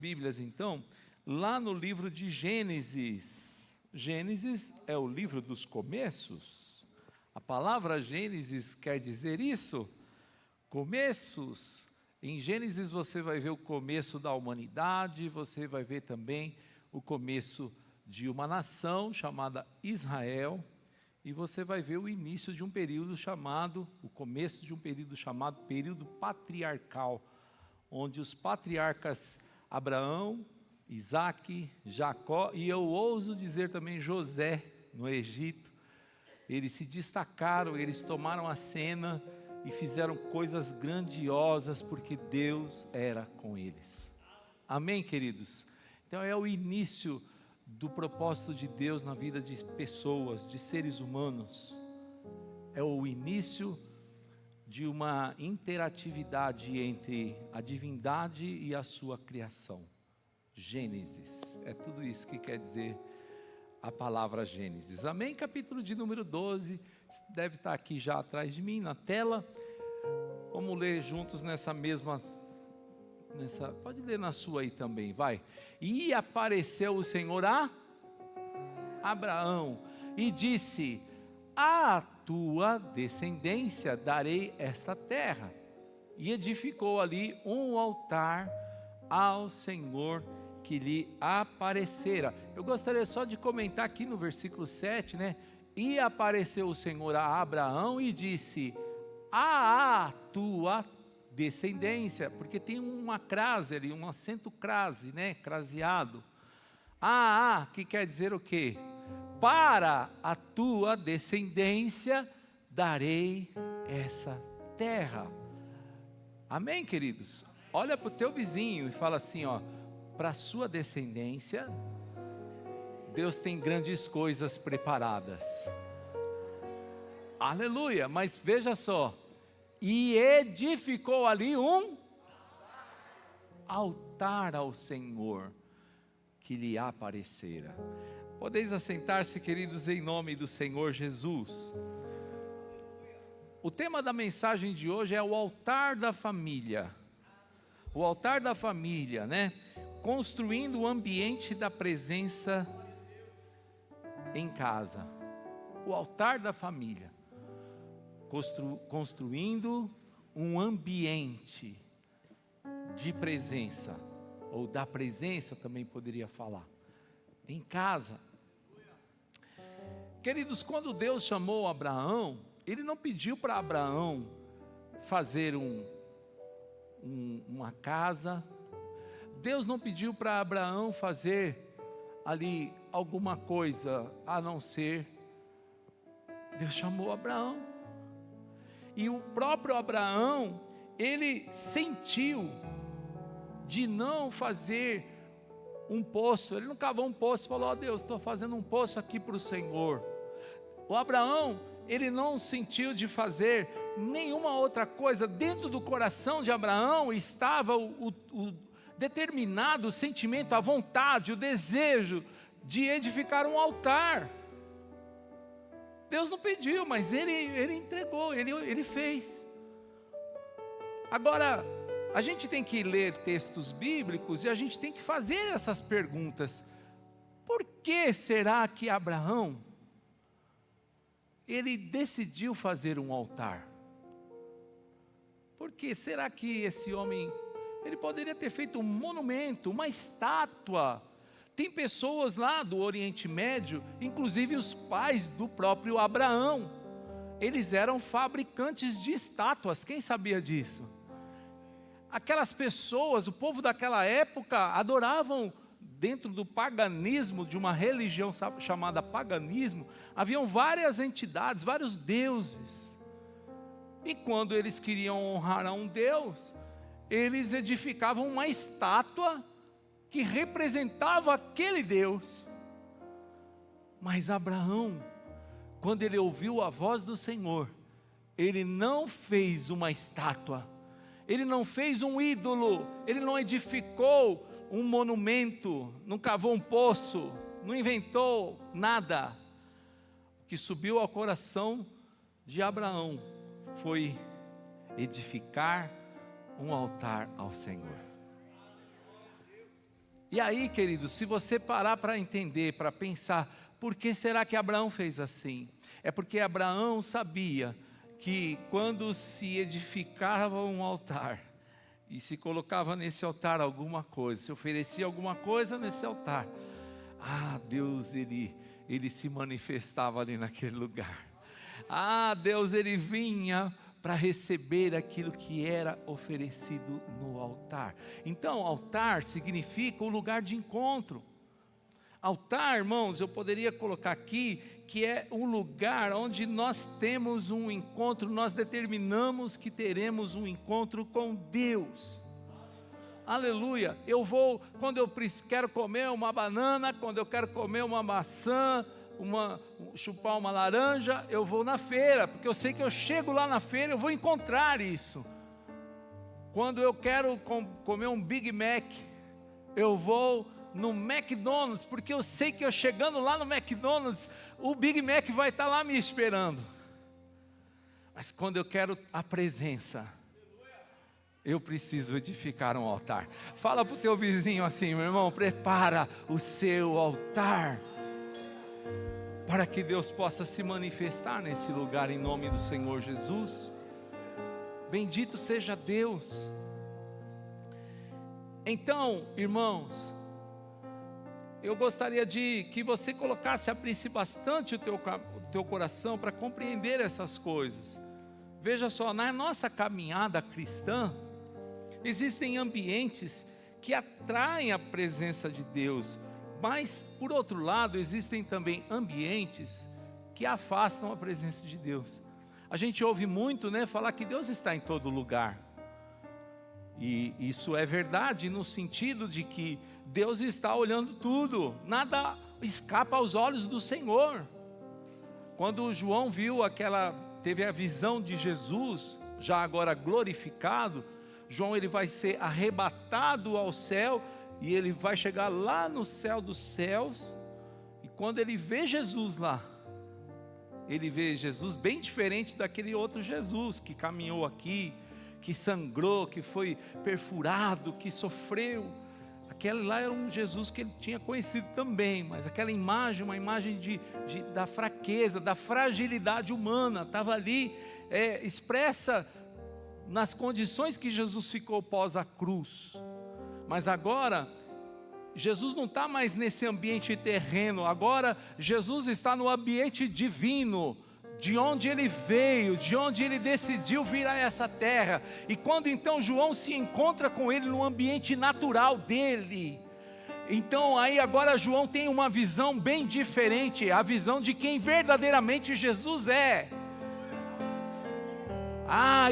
Bíblias, então, lá no livro de Gênesis. Gênesis é o livro dos começos. A palavra Gênesis quer dizer isso, começos. Em Gênesis você vai ver o começo da humanidade, você vai ver também o começo de uma nação chamada Israel, e você vai ver o início de um período chamado, o começo de um período chamado período patriarcal, onde os patriarcas Abraão, Isaque, Jacó, e eu ouso dizer também José, no Egito, eles se destacaram, eles tomaram a cena e fizeram coisas grandiosas, porque Deus era com eles. Amém, queridos? Então é o início do propósito de Deus na vida de pessoas, de seres humanos. É o início de uma interatividade entre a divindade e a sua criação. Gênesis, é tudo isso que quer dizer a palavra Gênesis. Amém? Capítulo de número 12, deve estar aqui já atrás de mim, na tela. Vamos ler juntos pode ler na sua aí também, vai. E apareceu o Senhor a Abraão e disse: à tua descendência darei esta terra. E edificou ali um altar ao Senhor que lhe aparecera. Eu gostaria só de comentar aqui no versículo 7, né? E apareceu o Senhor a Abraão e disse: à tua descendência, porque tem uma crase ali, um acento crase, né? Craseado. Que quer dizer o quê? Para a tua descendência darei essa terra. Amém, queridos? Olha para o teu vizinho e fala assim, para a sua descendência, Deus tem grandes coisas preparadas. Aleluia, mas veja só, e edificou ali um altar ao Senhor que lhe aparecera. Podeis assentar-se, queridos, em nome do Senhor Jesus. O tema da mensagem de hoje é o altar da família. O altar da família, né? Construindo o ambiente da presença em casa. O altar da família. Construindo um ambiente de presença. Ou da presença também poderia falar. Em casa. Queridos, quando Deus chamou Abraão, Ele não pediu para Abraão fazer uma casa. Deus não pediu para Abraão fazer ali alguma coisa, a não ser, Deus chamou Abraão. E o próprio Abraão, ele sentiu de não fazer um poço. Ele não cavou um poço e falou: Deus, estou fazendo um poço aqui para o Senhor. O Abraão, ele não sentiu de fazer nenhuma outra coisa. Dentro do coração de Abraão estava o determinado sentimento, a vontade, o desejo de edificar um altar. Deus não pediu, mas ele entregou, ele fez. Agora, a gente tem que ler textos bíblicos e a gente tem que fazer essas perguntas. Por que será que Abraão, ele decidiu fazer um altar? Por que será que esse homem, ele poderia ter feito um monumento, uma estátua? Tem pessoas lá do Oriente Médio, inclusive os pais do próprio Abraão, eles eram fabricantes de estátuas. Quem sabia disso? Aquelas pessoas, o povo daquela época, adoravam, dentro do paganismo, de uma religião chamada paganismo, haviam várias entidades, vários deuses. E quando eles queriam honrar a um Deus, eles edificavam uma estátua que representava aquele Deus. Mas Abraão, quando ele ouviu a voz do Senhor, ele não fez uma estátua, ele não fez um ídolo, ele não edificou um monumento, não cavou um poço, não inventou nada. O que subiu ao coração de Abraão foi edificar um altar ao Senhor. E aí, queridos, se você parar para entender, para pensar, por que será que Abraão fez assim? É porque Abraão sabia que quando se edificava um altar, e se colocava nesse altar alguma coisa, se oferecia alguma coisa nesse altar, Deus, ele se manifestava ali naquele lugar. Deus, ele vinha para receber aquilo que era oferecido no altar. Então, altar significa o lugar de encontro. Altar, irmãos, eu poderia colocar aqui, que é um lugar onde nós temos um encontro, nós determinamos que teremos um encontro com Deus. Aleluia. Eu vou, quando eu quero comer uma banana, quando eu quero comer uma maçã, chupar uma laranja, eu vou na feira, porque eu sei que eu chego lá na feira, eu vou encontrar isso. Quando eu quero comer um Big Mac, eu vou no McDonald's, porque eu sei que eu chegando lá no McDonald's, o Big Mac vai estar lá me esperando. Mas quando eu quero a presença, eu preciso edificar um altar. Fala para o teu vizinho assim, meu irmão, prepara o seu altar, para que Deus possa se manifestar nesse lugar, em nome do Senhor Jesus. Bendito seja Deus. Então, irmãos, eu gostaria que você abrisse bastante o teu coração para compreender essas coisas. Veja só, na nossa caminhada cristã, existem ambientes que atraem a presença de Deus, mas, por outro lado, existem também ambientes que afastam a presença de Deus. A gente ouve muito, falar que Deus está em todo lugar. E isso é verdade no sentido de que Deus está olhando tudo, nada escapa aos olhos do Senhor. Quando João teve a visão de Jesus, já agora glorificado, João ele vai ser arrebatado ao céu, e ele vai chegar lá no céu dos céus, e quando ele vê Jesus lá, ele vê Jesus bem diferente daquele outro Jesus, que caminhou aqui, que sangrou, que foi perfurado, que sofreu. Aquele lá era um Jesus que ele tinha conhecido também, mas aquela imagem, uma imagem da fraqueza, da fragilidade humana, estava ali expressa nas condições que Jesus ficou pós a cruz. Mas agora, Jesus não está mais nesse ambiente terreno, agora Jesus está no ambiente divino, de onde ele veio, de onde ele decidiu vir a essa terra. E quando então João se encontra com ele no ambiente natural dele, então aí agora João tem uma visão bem diferente, a visão de quem verdadeiramente Jesus é.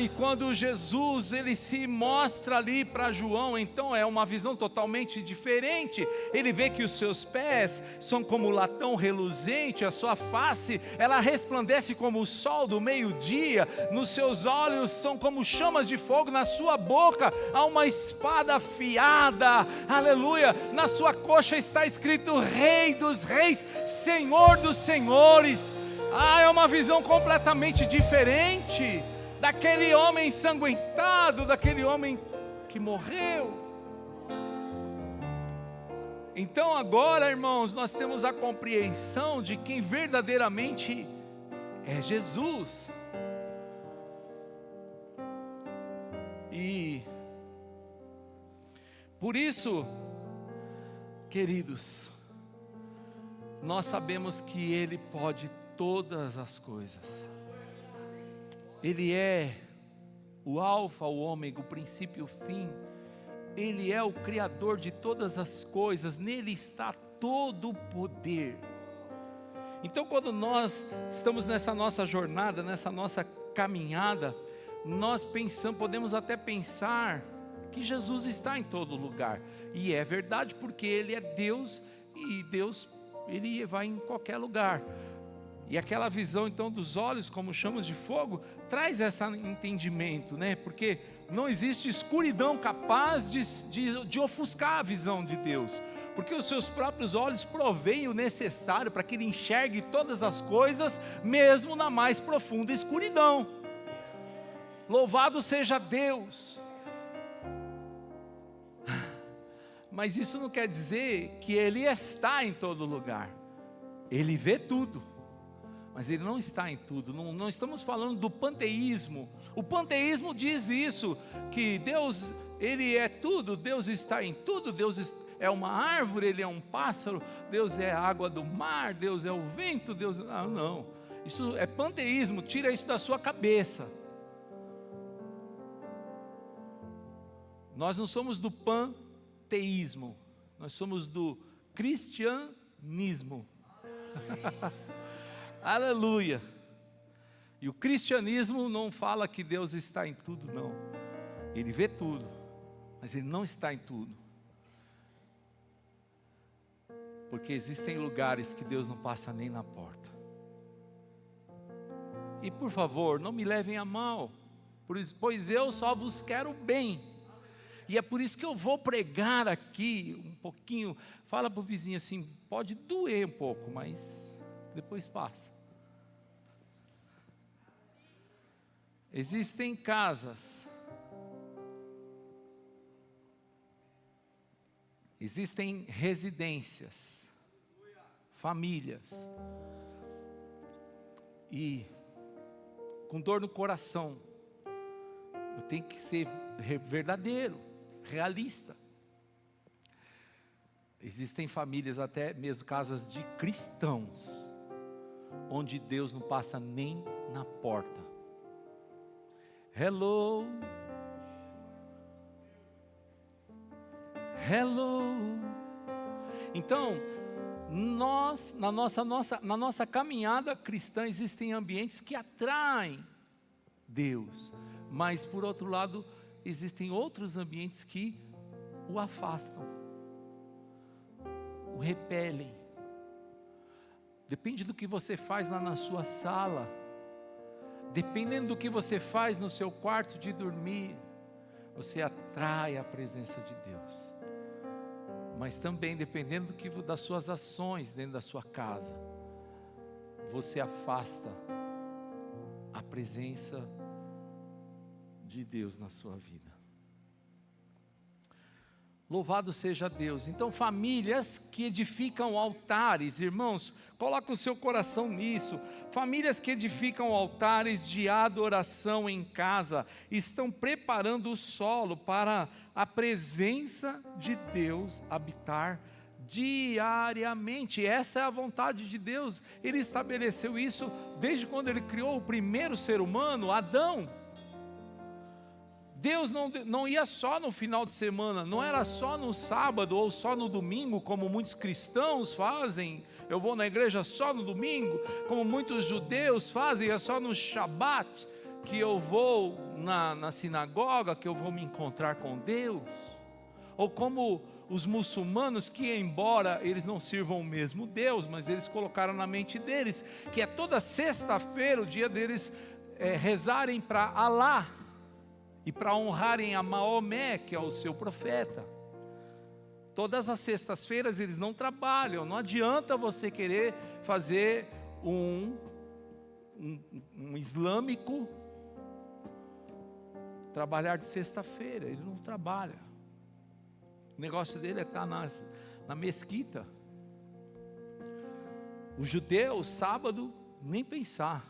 E quando Jesus ele se mostra ali para João, então é uma visão totalmente diferente. Ele vê que os seus pés são como latão reluzente, a sua face ela resplandece como o sol do meio-dia, nos seus olhos são como chamas de fogo, na sua boca há uma espada afiada, aleluia, na sua coxa está escrito Rei dos Reis, Senhor dos Senhores. É uma visão completamente diferente daquele homem ensanguentado, daquele homem que morreu. Então agora, irmãos, nós temos a compreensão de quem verdadeiramente é Jesus. E por isso, queridos, nós sabemos que Ele pode todas as coisas. Ele é o alfa, o ômega, o princípio e o fim. Ele é o Criador de todas as coisas, nele está todo o poder. Então quando nós estamos nessa nossa jornada, nessa nossa caminhada, nós podemos até pensar que Jesus está em todo lugar. E é verdade, porque Ele é Deus, e Deus, Ele vai em qualquer lugar. E aquela visão então dos olhos como chamas de fogo, traz esse entendimento, porque não existe escuridão capaz de ofuscar a visão de Deus, porque os seus próprios olhos provêm o necessário para que Ele enxergue todas as coisas, mesmo na mais profunda escuridão. Louvado seja Deus. Mas isso não quer dizer que Ele está em todo lugar. Ele vê tudo, mas Ele não está em tudo. Não estamos falando do panteísmo. O panteísmo diz isso, que Deus, Ele é tudo, Deus está em tudo, Deus é uma árvore, Ele é um pássaro, Deus é a água do mar, Deus é o vento, Deus... não, isso é panteísmo, tira isso da sua cabeça. Nós não somos do panteísmo, nós somos do cristianismo. Aleluia. E o cristianismo não fala que Deus está em tudo, não. Ele vê tudo, mas Ele não está em tudo. Porque existem lugares que Deus não passa nem na porta. E por favor, não me levem a mal, pois eu só vos quero bem. E é por isso que eu vou pregar aqui um pouquinho. Fala para o vizinho assim, pode doer um pouco, mas depois passa. Existem casas, existem residências, famílias, e com dor no coração, eu tenho que ser verdadeiro, realista. Existem famílias, até mesmo casas de cristãos, onde Deus não passa nem na porta. Hello, então, na nossa caminhada cristã, existem ambientes que atraem Deus, mas por outro lado, existem outros ambientes que o afastam, o repelem. Depende do que você faz lá na sua sala, dependendo do que você faz no seu quarto de dormir, você atrai a presença de Deus. Mas também dependendo das suas ações dentro da sua casa, você afasta a presença de Deus na sua vida. Louvado seja Deus. Então, famílias que edificam altares, irmãos, coloca o seu coração nisso. Famílias que edificam altares de adoração em casa, estão preparando o solo para a presença de Deus habitar diariamente. Essa é a vontade de Deus. Ele estabeleceu isso desde quando Ele criou o primeiro ser humano, Adão. Deus não ia só no final de semana, não era só no sábado ou só no domingo, como muitos cristãos fazem. Eu vou na igreja só no domingo, como muitos judeus fazem, é só no Shabat que eu vou na sinagoga, que eu vou me encontrar com Deus. Ou como os muçulmanos, que embora eles não sirvam o mesmo Deus, mas eles colocaram na mente deles, que é toda sexta-feira o dia deles rezarem para Alá, e para honrarem a Maomé, que é o seu profeta. Todas as sextas-feiras eles não trabalham. Não adianta você querer fazer um islâmico trabalhar de sexta-feira. Ele não trabalha. O negócio dele é estar na mesquita. O judeu, sábado, nem pensar.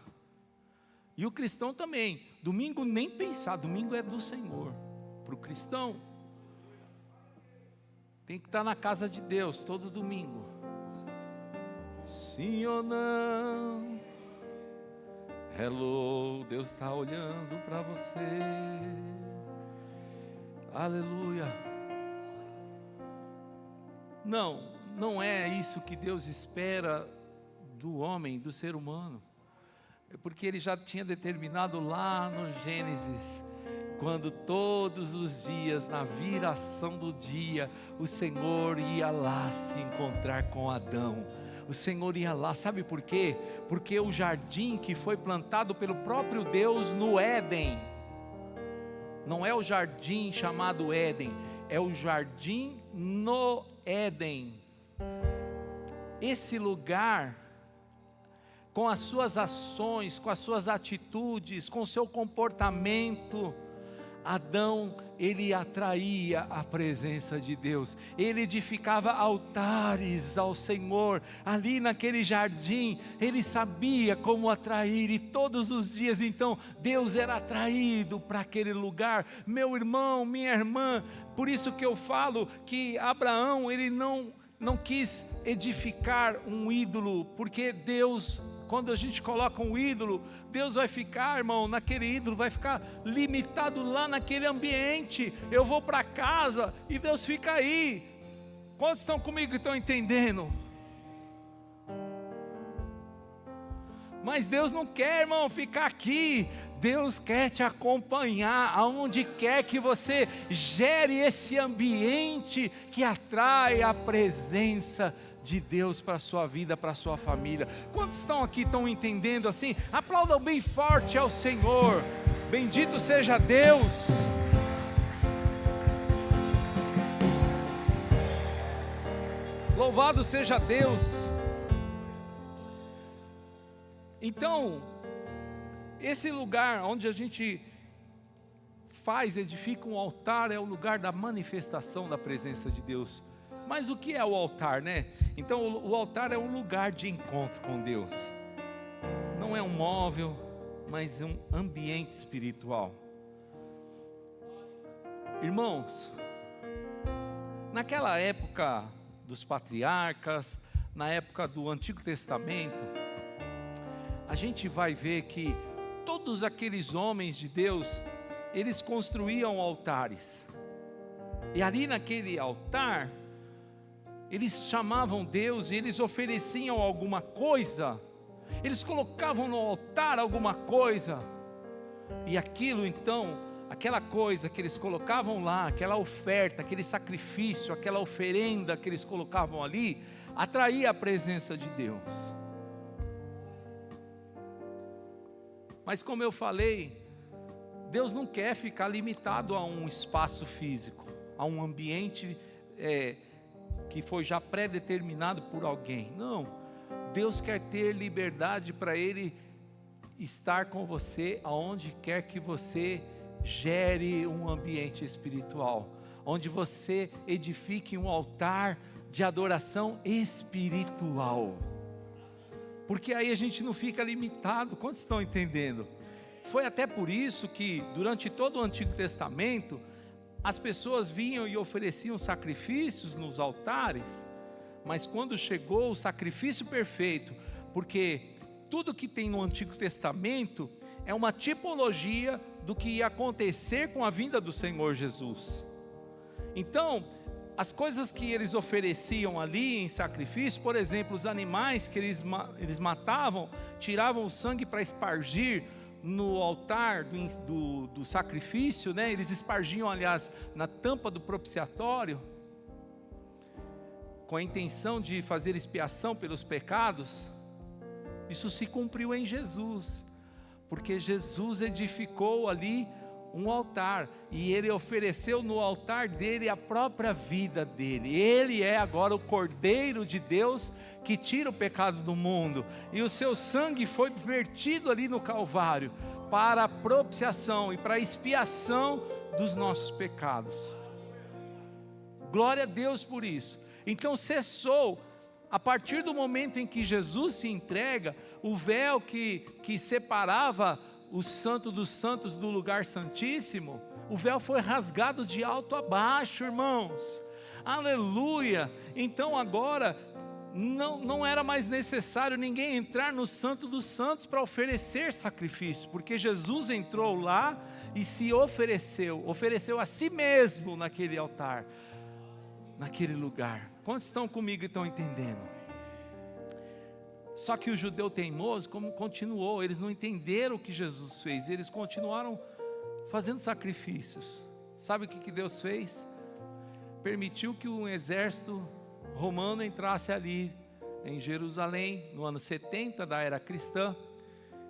E o cristão também, domingo nem pensar, domingo é do Senhor. Para o cristão, tem que estar na casa de Deus todo domingo. Sim ou não? Hello, Deus está olhando para você. Aleluia. Não é isso que Deus espera do homem, do ser humano. Porque Ele já tinha determinado lá no Gênesis, quando todos os dias, na viração do dia, o Senhor ia lá se encontrar com Adão. O Senhor ia lá, sabe por quê? Porque o jardim que foi plantado pelo próprio Deus no Éden, não é o jardim chamado Éden, é o jardim no Éden. Esse lugar, com as suas ações, com as suas atitudes, com o seu comportamento, Adão, ele atraía a presença de Deus, ele edificava altares ao Senhor, ali naquele jardim, ele sabia como atrair, e todos os dias então, Deus era atraído para aquele lugar. Meu irmão, minha irmã, por isso que eu falo que Abraão, ele não quis edificar um ídolo, porque Deus, quando a gente coloca um ídolo, Deus vai ficar, irmão, naquele ídolo, vai ficar limitado lá naquele ambiente. Eu vou para casa e Deus fica aí. Quantos estão comigo e estão entendendo? Mas Deus não quer, irmão, ficar aqui. Deus quer te acompanhar aonde quer que você gere esse ambiente que atrai a presença de Deus para a sua vida, para a sua família. Quantos estão aqui, estão entendendo assim? Aplaudam bem forte ao Senhor. Bendito seja Deus. Louvado seja Deus. Então, esse lugar onde a gente edifica um altar, é o lugar da manifestação da presença de Deus. Mas o que é o altar, né? Então o altar é um lugar de encontro com Deus. Não é um móvel, mas um ambiente espiritual. Irmãos, naquela época dos patriarcas, na época do Antigo Testamento, a gente vai ver que todos aqueles homens de Deus, eles construíam altares. E ali naquele altar, eles chamavam Deus e eles ofereciam alguma coisa, eles colocavam no altar alguma coisa, e aquilo então, aquela coisa que eles colocavam lá, aquela oferta, aquele sacrifício, aquela oferenda que eles colocavam ali, atraía a presença de Deus. Mas como eu falei, Deus não quer ficar limitado a um espaço físico, a um ambiente que foi já pré-determinado por alguém. Não, Deus quer ter liberdade para Ele estar com você aonde quer que você gere um ambiente espiritual, onde você edifique um altar de adoração espiritual, porque aí a gente não fica limitado. Quantos estão entendendo? Foi até por isso que durante todo o Antigo Testamento, as pessoas vinham e ofereciam sacrifícios nos altares, mas quando chegou o sacrifício perfeito, porque tudo que tem no Antigo Testamento é uma tipologia do que ia acontecer com a vinda do Senhor Jesus. Então, as coisas que eles ofereciam ali em sacrifício, por exemplo, os animais que eles matavam, tiravam o sangue para espargir no altar do sacrifício, né? Eles espargiam, aliás, na tampa do propiciatório, com a intenção de fazer expiação pelos pecados. Isso se cumpriu em Jesus, porque Jesus edificou ali um altar, e Ele ofereceu no altar dele a própria vida dele. Ele é agora o Cordeiro de Deus que tira o pecado do mundo, e o seu sangue foi vertido ali no Calvário para a propiciação e para a expiação dos nossos pecados. Glória a Deus por isso. Então cessou, a partir do momento em que Jesus se entrega, o véu que separava o Santo dos Santos do lugar santíssimo, o véu foi rasgado de alto a baixo, irmãos. Aleluia! Então agora não era mais necessário ninguém entrar no Santo dos Santos para oferecer sacrifício, porque Jesus entrou lá e se ofereceu a si mesmo naquele altar, naquele lugar. Quantos estão comigo e estão entendendo? Só que o judeu teimoso, como continuou, eles não entenderam o que Jesus fez, eles continuaram fazendo sacrifícios. Sabe o que Deus fez? Permitiu que um exército romano entrasse ali em Jerusalém, no ano 70 da era cristã,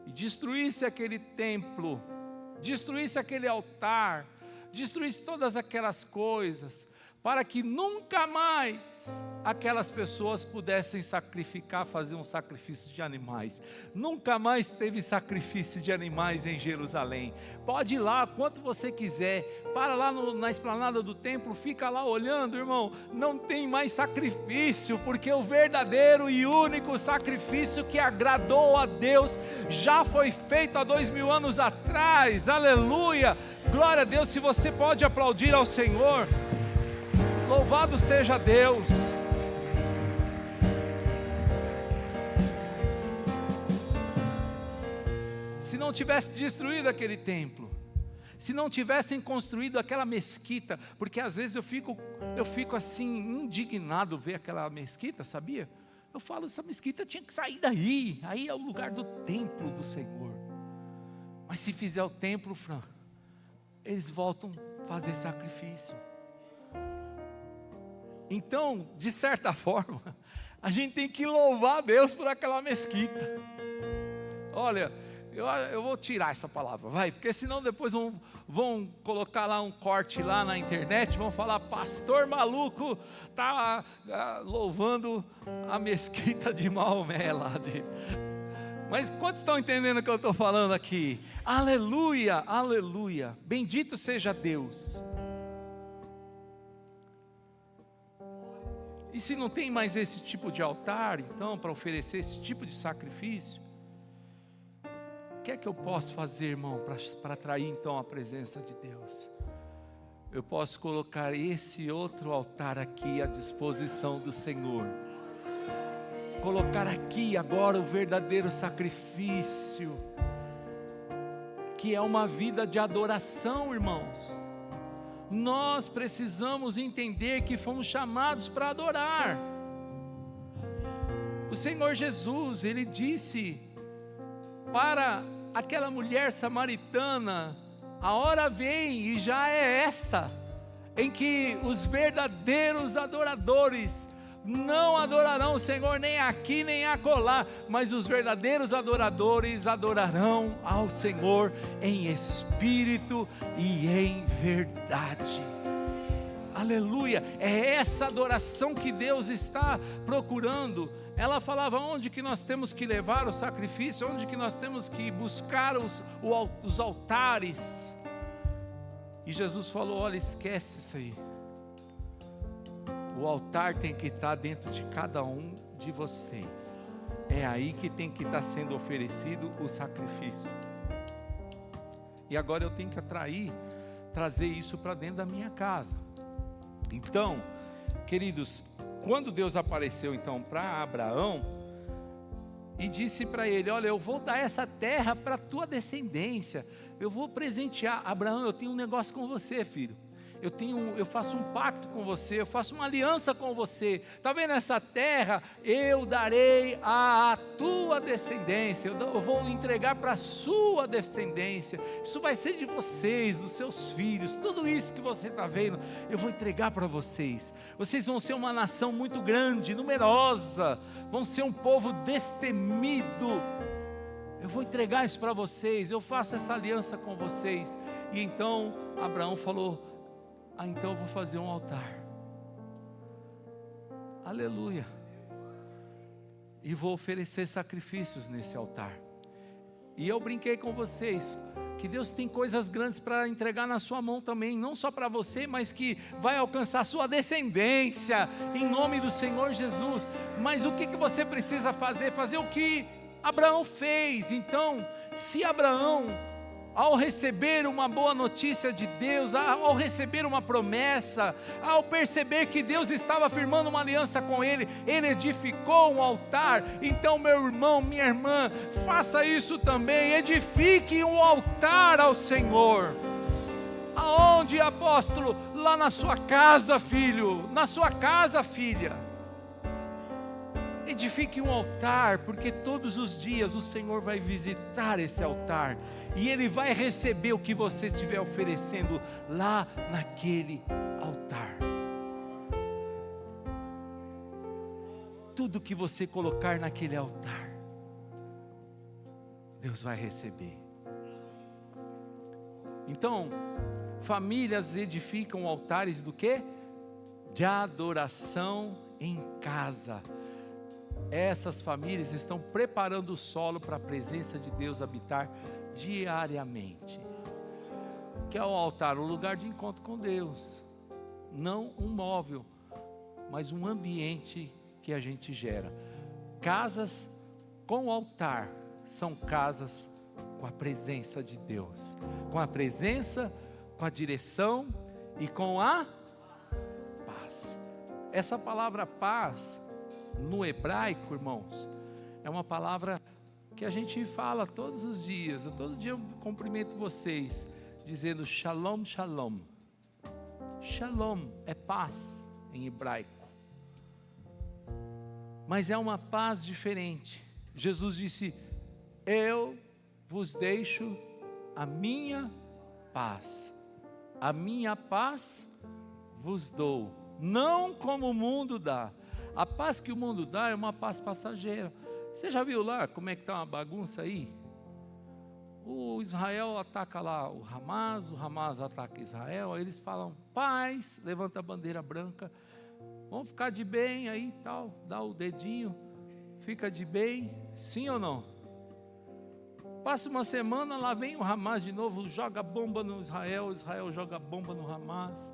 e destruísse aquele templo, destruísse aquele altar, destruísse todas aquelas coisas, para que nunca mais aquelas pessoas pudessem sacrificar, fazer um sacrifício de animais. Nunca mais teve sacrifício de animais em Jerusalém. Pode ir lá quanto você quiser, para lá na esplanada do templo, fica lá olhando, irmão, não tem mais sacrifício, porque o verdadeiro e único sacrifício que agradou a Deus já foi feito há 2000 anos atrás. Aleluia, glória a Deus. Se você pode aplaudir ao Senhor, louvado seja Deus. Se não tivesse destruído aquele templo, se não tivessem construído aquela mesquita, porque às vezes eu fico assim indignado ver aquela mesquita, sabia? Eu falo, essa mesquita tinha que sair daí, aí é o lugar do templo do Senhor. Mas se fizer o templo, Fran, eles voltam a fazer sacrifício. Então, de certa forma, a gente tem que louvar a Deus por aquela mesquita. Olha, eu vou tirar essa palavra, vai, porque senão depois vão colocar lá um corte lá na internet, vão falar, pastor maluco está louvando a mesquita de Maomé lá. Mas quantos estão entendendo o que eu estou falando aqui? Aleluia, aleluia, bendito seja Deus. E se não tem mais esse tipo de altar, então, para oferecer esse tipo de sacrifício, o que é que eu posso fazer, irmão, para atrair então a presença de Deus? Eu posso colocar esse outro altar aqui à disposição do Senhor. Colocar aqui agora o verdadeiro sacrifício, que é uma vida de adoração, irmãos. Nós precisamos entender que fomos chamados para adorar. O Senhor Jesus, Ele disse para aquela mulher samaritana, a hora vem e já é essa, em que os verdadeiros adoradores não adorarão o Senhor nem aqui nem acolá, mas os verdadeiros adoradores adorarão ao Senhor em espírito e em verdade. Aleluia, é essa adoração que Deus está procurando. Ela falava, onde que nós temos que levar o sacrifício, onde que nós temos que buscar os altares. E Jesus falou, olha, esquece isso aí. O altar tem que estar dentro de cada um de vocês. É aí que tem que estar sendo oferecido o sacrifício. E agora eu tenho que trazer isso para dentro da minha casa. Então, queridos, quando Deus apareceu então para Abraão e disse para ele, olha, eu vou dar essa terra para a tua descendência, eu vou presentear. Abraão, eu tenho um negócio com você, filho. Eu faço um pacto com você, eu faço uma aliança com você. Está vendo essa terra? Eu darei à tua descendência, eu vou entregar para a sua descendência. Isso vai ser de vocês, dos seus filhos. Tudo isso que você está vendo, eu vou entregar para vocês. Vocês vão ser uma nação muito grande, numerosa, vão ser um povo destemido. Eu vou entregar isso para vocês, eu faço essa aliança com vocês. E então Abraão falou, então eu vou fazer um altar. Aleluia. E vou oferecer sacrifícios nesse altar. E eu brinquei com vocês, que Deus tem coisas grandes para entregar na sua mão também, não só para você, mas que vai alcançar a sua descendência, em nome do Senhor Jesus. Mas o que você precisa fazer? Fazer o que Abraão fez. Então, se Abraão, ao receber uma boa notícia de Deus, ao receber uma promessa, ao perceber que Deus estava firmando uma aliança com ele, ele edificou um altar. Então, meu irmão, minha irmã, faça isso também, edifique um altar ao Senhor. Aonde, apóstolo? Lá na sua casa, filho, na sua casa, filha. Edifique um altar, porque todos os dias o Senhor vai visitar esse altar, e Ele vai receber o que você estiver oferecendo lá naquele altar. Tudo que você colocar naquele altar, Deus vai receber. Então, famílias edificam altares do quê? de adoração em casa. Essas famílias estão preparando o solo para a presença de Deus habitar diariamente. Que é o altar, o lugar de encontro com Deus. Não um móvel, mas um ambiente que a gente gera. Casas com altar são casas com a presença de Deus. Com a presença, com a direção e com a paz. Essa palavra paz, no hebraico, irmãos, é uma palavra que a gente fala todos os dias. Todo dia eu cumprimento vocês, dizendo shalom, shalom. Shalom é paz em hebraico. Mas é uma paz diferente. Jesus disse, eu vos deixo a minha paz. A minha paz vos dou. Não como o mundo dá. A paz que o mundo dá é uma paz passageira. Você já viu lá como é que está uma bagunça aí? O Israel ataca lá o Hamas ataca Israel, aí eles falam, paz, levanta a bandeira branca, vamos ficar de bem aí tal, dá o dedinho, fica de bem, sim ou não? Passa uma semana, lá vem o Hamas de novo, joga bomba no Israel, Israel joga bomba no Hamas,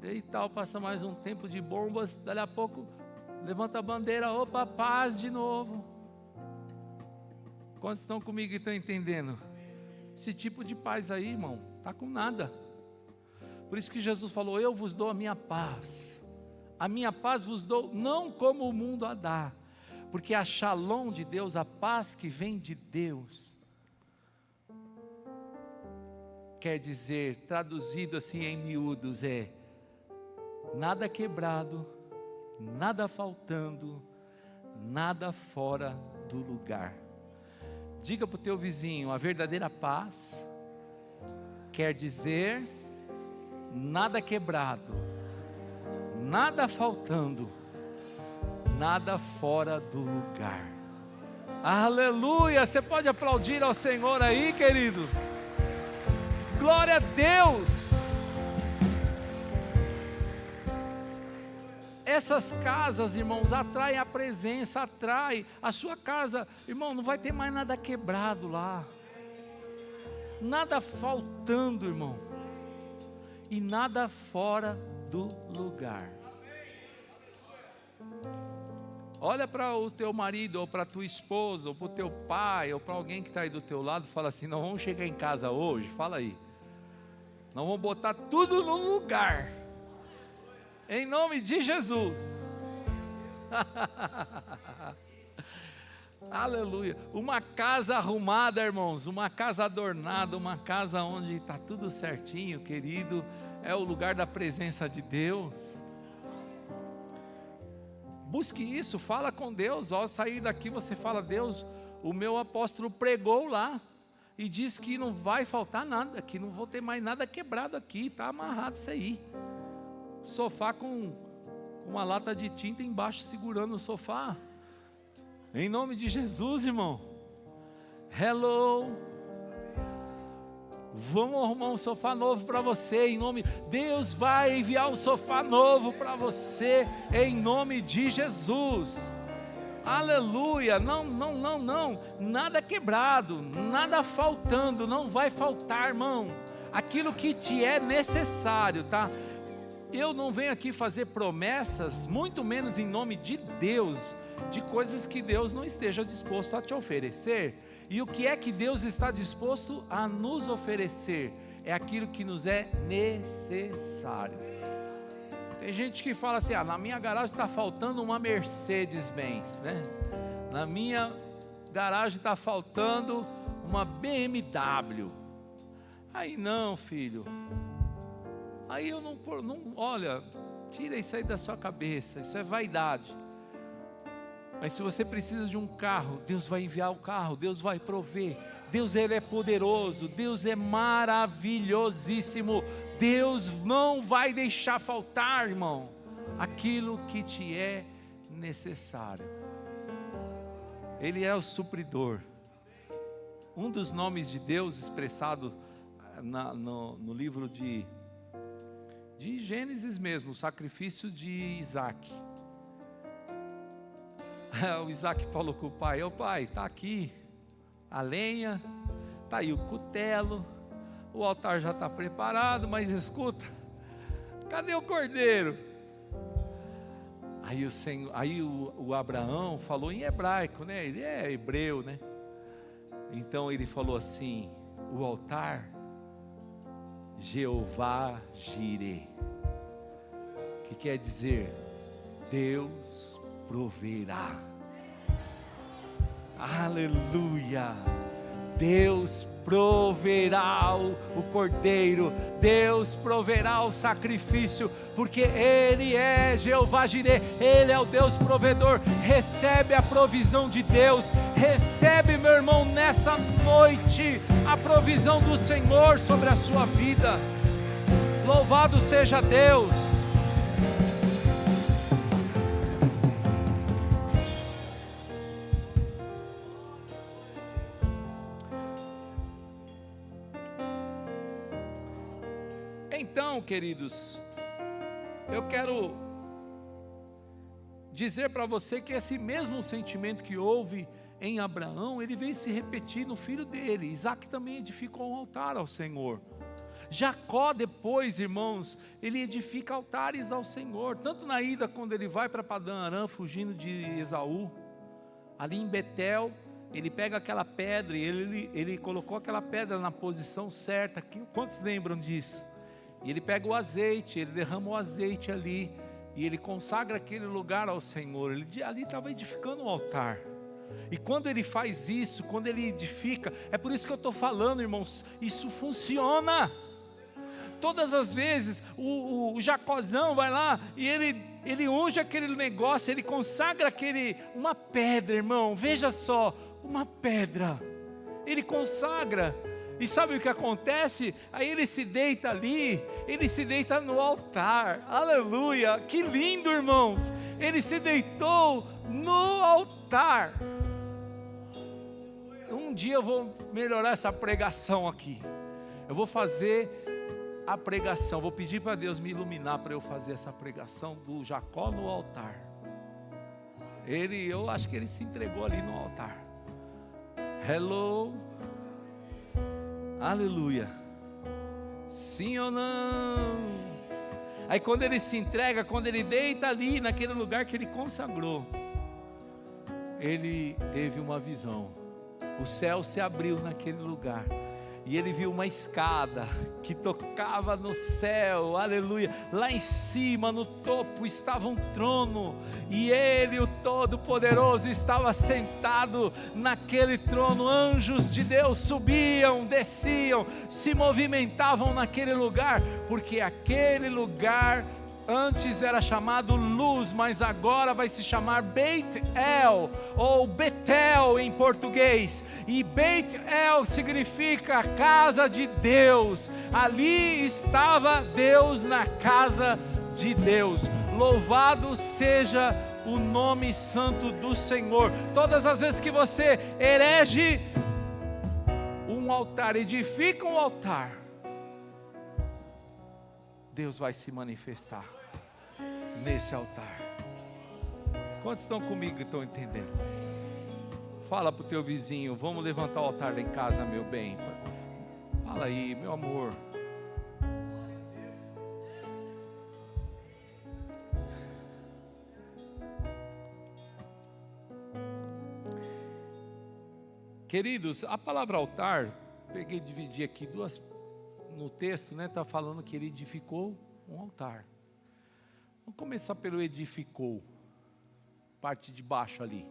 e tal, passa mais um tempo de bombas, dali a pouco, levanta a bandeira, opa, paz de novo. Quantos estão comigo e estão entendendo? Esse tipo de paz aí, irmão, está com nada. Por isso que Jesus falou, eu vos dou a minha paz. A minha paz vos dou, não como o mundo a dá. Porque a shalom de Deus, a paz que vem de Deus, quer dizer, traduzido assim em miúdos, é nada quebrado, nada faltando, nada fora do lugar. Diga para o teu vizinho, a verdadeira paz quer dizer nada quebrado, nada faltando, nada fora do lugar. Aleluia! Você pode aplaudir ao Senhor aí, querido? Glória a Deus! Essas casas, irmãos, atraem a presença, atrai a sua casa, irmão, não vai ter mais nada quebrado lá, nada faltando, irmão, e nada fora do lugar. Olha para o teu marido, ou para a tua esposa, ou para o teu pai, ou para alguém que está aí do teu lado, fala assim, não vamos chegar em casa hoje, fala aí, não vamos botar tudo no lugar, em nome de Jesus. Aleluia. Uma casa arrumada, irmãos, uma casa adornada, uma casa onde está tudo certinho, querido, é o lugar da presença de Deus. Busque isso, fala com Deus. Ao sair daqui você fala, Deus, o meu apóstolo pregou lá e disse que não vai faltar nada, que não vou ter mais nada quebrado aqui, está amarrado isso aí. Sofá com uma lata de tinta embaixo segurando o sofá, em nome de Jesus, irmão. Hello, vamos arrumar um sofá novo para você, em nome, Deus vai enviar um sofá novo para você, em nome de Jesus. Aleluia, não, nada quebrado, nada faltando, não vai faltar, irmão, aquilo que te é necessário, tá? Eu não venho aqui fazer promessas, muito menos em nome de Deus, de coisas que Deus não esteja disposto a te oferecer. E o que é que Deus está disposto a nos oferecer? É aquilo que nos é necessário. Tem gente que fala assim, na minha garagem está faltando uma Mercedes-Benz, né? Na minha garagem está faltando uma BMW. Aí não, filho. Aí eu não, olha, tira isso aí da sua cabeça, isso é vaidade. Mas se você precisa de um carro, Deus vai enviar o carro, Deus vai prover. Deus, Ele é poderoso, Deus é maravilhosíssimo. Deus não vai deixar faltar, irmão, aquilo que te é necessário. Ele é o supridor. Um dos nomes de Deus expressado no livro de de Gênesis mesmo, o sacrifício de Isaac. O Isaac falou com o pai: ô pai, está aqui a lenha, está aí o cutelo, o altar já está preparado, mas escuta, cadê o cordeiro? Aí o Abraão falou em hebraico, né? Ele é hebreu, né? Então ele falou assim: o altar, Jeová Jireh, que quer dizer Deus proverá. Aleluia! Deus proverá o cordeiro, Deus proverá o sacrifício, porque Ele é Jeová Jireh, Ele é o Deus provedor. Recebe a provisão de Deus, recebe, meu irmão, nessa noite, a provisão do Senhor sobre a sua vida. Louvado seja Deus. Então, queridos, eu quero dizer para você que esse mesmo sentimento que houve em Abraão, ele veio se repetir no filho dele. Isaac também edificou um altar ao Senhor. Jacó depois, irmãos, ele edifica altares ao Senhor, tanto na ida quando ele vai para Padã Arã, fugindo de Esaú, ali em Betel, ele pega aquela pedra e ele colocou aquela pedra na posição certa. Quantos lembram disso? E ele pega o azeite, ele derrama o azeite ali, e ele consagra aquele lugar ao Senhor. Ele ali estava edificando um altar. E quando ele faz isso, quando ele edifica, é por isso que eu estou falando, irmãos, isso funciona. Todas as vezes o Jacózão vai lá e ele unge aquele negócio, ele consagra uma pedra, irmão, veja só, uma pedra, ele consagra. E sabe o que acontece? Aí ele se deita ali, ele se deita no altar. Aleluia, que lindo, irmãos. Ele se deitou no altar. Um dia eu vou melhorar essa pregação aqui. Eu vou fazer a pregação, vou pedir para Deus me iluminar para eu fazer essa pregação do Jacó no altar. Eu acho que ele se entregou ali no altar. Hello. Aleluia. Sim ou não? Aí quando ele se entrega, quando ele deita ali naquele lugar que ele consagrou, ele teve uma visão. O céu se abriu naquele lugar e ele viu uma escada que tocava no céu, aleluia. Lá em cima, no topo, estava um trono, e ele, o Todo-Poderoso, estava sentado naquele trono. Anjos de Deus subiam, desciam, se movimentavam naquele lugar, porque aquele lugar antes era chamado Luz, mas agora vai se chamar Beit El, ou Betel em português. E Beit El significa casa de Deus. Ali estava Deus, na casa de Deus. Louvado seja o nome santo do Senhor. Todas as vezes que você erege um altar, edifica um altar, Deus vai se manifestar nesse altar. Quantos estão comigo e estão entendendo? Fala para o teu vizinho: vamos levantar o altar lá em casa, meu bem. Fala aí, meu amor. Queridos, a palavra altar, peguei e dividi aqui duas no texto, né? Está falando que ele edificou um altar. Vamos começar pelo edificou, parte de baixo ali.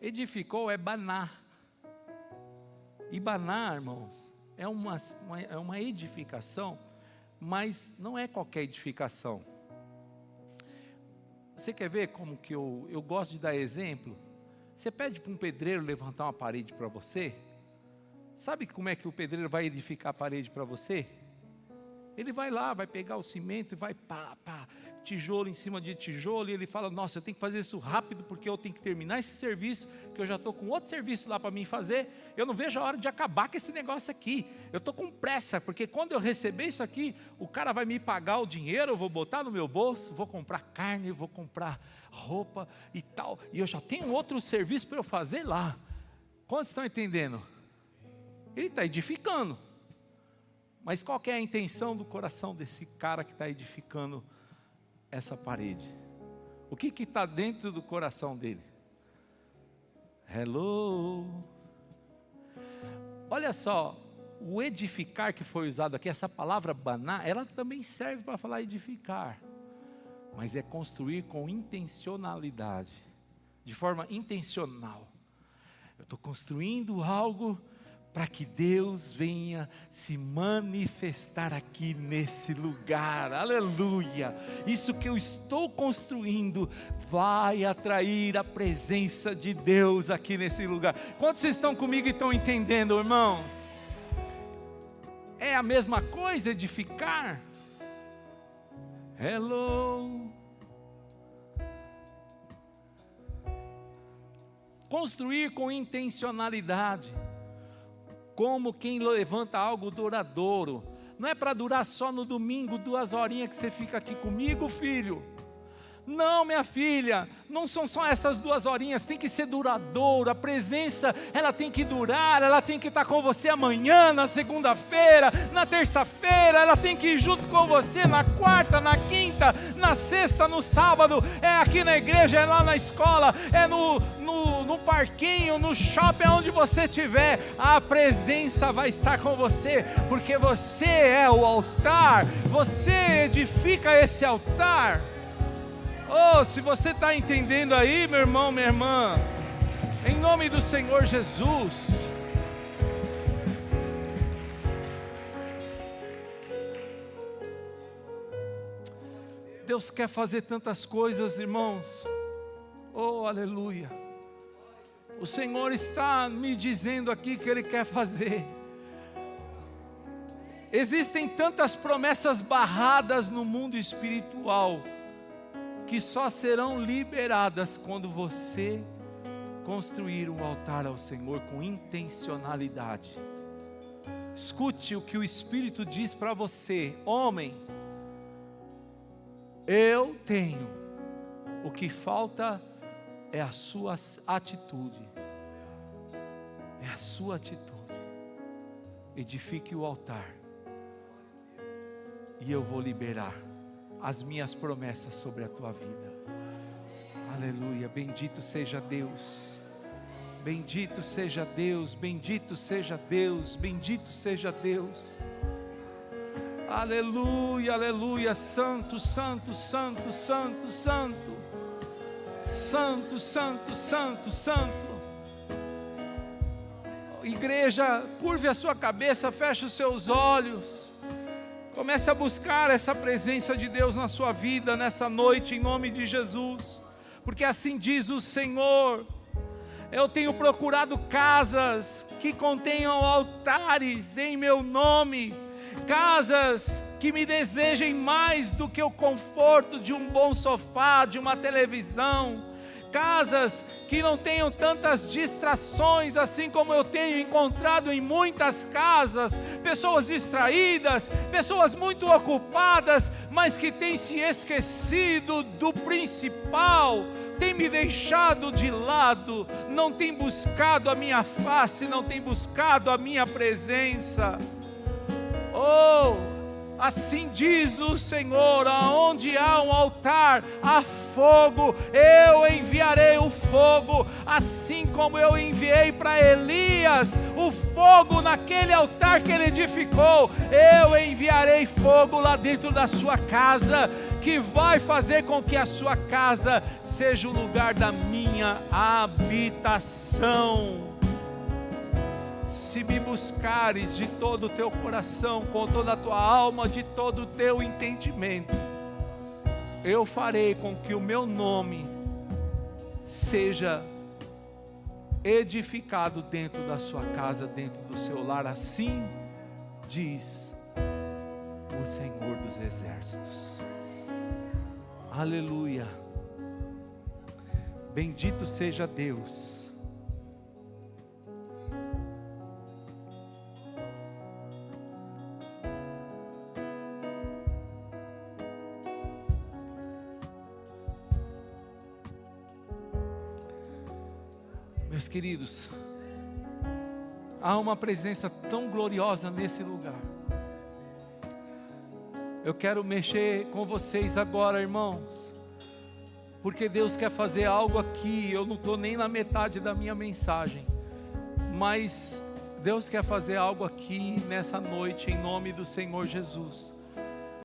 Edificou é banar. E banar, irmãos, é uma edificação, mas não é qualquer edificação. Você quer ver como que eu gosto de dar exemplo? Você pede para um pedreiro levantar uma parede para você. Sabe como é que o pedreiro vai edificar a parede para você? Ele vai lá, vai pegar o cimento e vai tijolo em cima de tijolo, e ele fala, nossa, eu tenho que fazer isso rápido, porque eu tenho que terminar esse serviço, que eu já estou com outro serviço lá para mim fazer, eu não vejo a hora de acabar com esse negócio aqui, eu estou com pressa, porque quando eu receber isso aqui, o cara vai me pagar o dinheiro, eu vou botar no meu bolso, vou comprar carne, vou comprar roupa e tal, e eu já tenho outro serviço para eu fazer lá. Quantos estão entendendo? Ele está edificando, mas qual que é a intenção do coração desse cara que está edificando essa parede? O que está dentro do coração dele? Hello. Olha só, o edificar que foi usado aqui, essa palavra baná, ela também serve para falar edificar, mas é construir com intencionalidade, de forma intencional. Eu estou construindo algo para que Deus venha se manifestar aqui nesse lugar, aleluia. Isso que eu estou construindo vai atrair a presença de Deus aqui nesse lugar. Quantos vocês estão comigo e estão entendendo, irmãos? É a mesma coisa edificar? Hello. Construir com intencionalidade, como quem levanta algo duradouro. Não é para durar só no domingo, 2 horinhas que você fica aqui comigo, filho. Não, minha filha, não são só essas 2 horinhas, tem que ser duradouro. A presença, ela tem que durar, ela tem que estar com você amanhã, na segunda-feira, na terça-feira, ela tem que ir junto com você na quarta, na quinta, na sexta, no sábado, é aqui na igreja, é lá na escola, é no parquinho, no shopping, onde você estiver, a presença vai estar com você, porque você é o altar, você edifica esse altar. Oh, se você está entendendo aí, meu irmão, minha irmã, em nome do Senhor Jesus. Deus quer fazer tantas coisas, irmãos. Oh, aleluia. O Senhor está me dizendo aqui que Ele quer fazer. Existem tantas promessas barradas no mundo espiritual, que só serão liberadas quando você construir um altar ao Senhor com intencionalidade. Escute o que o Espírito diz para você, homem. Eu tenho, o que falta é a sua atitude. É a sua atitude. Edifique o altar, e eu vou liberar as minhas promessas sobre a tua vida. Aleluia, bendito seja Deus, bendito seja Deus, bendito seja Deus, bendito seja Deus. Aleluia, aleluia, santo, santo, santo, santo, santo, santo, santo, santo, santo. Igreja, curve a sua cabeça, feche os seus olhos. Comece a buscar essa presença de Deus na sua vida, nessa noite, em nome de Jesus. Porque assim diz o Senhor: eu tenho procurado casas que contenham altares em meu nome, casas que me desejem mais do que o conforto de um bom sofá, de uma televisão, casas que não tenham tantas distrações, assim como eu tenho encontrado em muitas casas, pessoas distraídas, pessoas muito ocupadas, mas que têm se esquecido do principal, têm me deixado de lado, não têm buscado a minha face, não têm buscado a minha presença. Oh, assim diz o Senhor: aonde há um altar, há fogo, eu enviarei o fogo, assim como eu enviei para Elias o fogo naquele altar que ele edificou, eu enviarei fogo lá dentro da sua casa, que vai fazer com que a sua casa seja o lugar da minha habitação. Se me buscares de todo o teu coração, com toda a tua alma, de todo o teu entendimento, eu farei com que o meu nome seja edificado dentro da sua casa, dentro do seu lar. Assim diz o Senhor dos Exércitos. Aleluia. Bendito seja Deus. Meus queridos, há uma presença tão gloriosa nesse lugar. Eu quero mexer com vocês agora, irmãos, porque Deus quer fazer algo aqui. Eu não estou nem na metade da minha mensagem, mas Deus quer fazer algo aqui nessa noite, em nome do Senhor Jesus.